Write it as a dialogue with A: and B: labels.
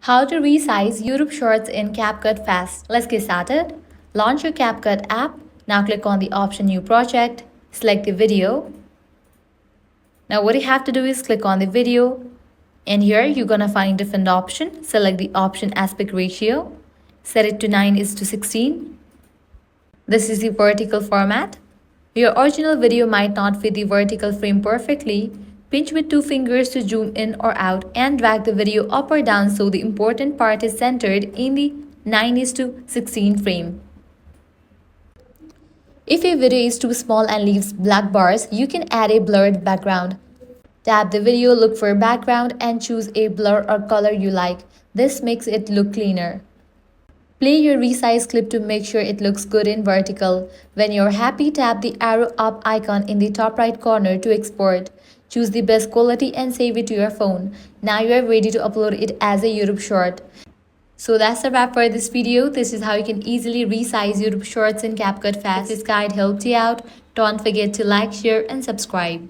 A: How to resize YouTube Shorts in CapCut fast. Let's get started. Launch your CapCut app. Now click on the option New Project. Select the video. Now what you have to do is click on the video. And here you're gonna find different options. Select the option Aspect Ratio. Set it to 9:16. This is the vertical format. Your original video might not fit the vertical frame perfectly. Pinch with two fingers to zoom in or out and drag the video up or down so the important part is centered in the 9:16 frame. If your video is too small and leaves black bars, you can add a blurred background. Tap the video, look for a background and choose a blur or color you like. This makes it look cleaner. Play your resize clip to make sure it looks good in vertical. When you're happy, tap the arrow up icon in the top right corner to export. Choose the best quality and save it to your phone. Now you are ready to upload it as a YouTube short. So that's a wrap for this video. This is how you can easily resize YouTube shorts in CapCut fast. If this guide helped you out, don't forget to like, share and subscribe.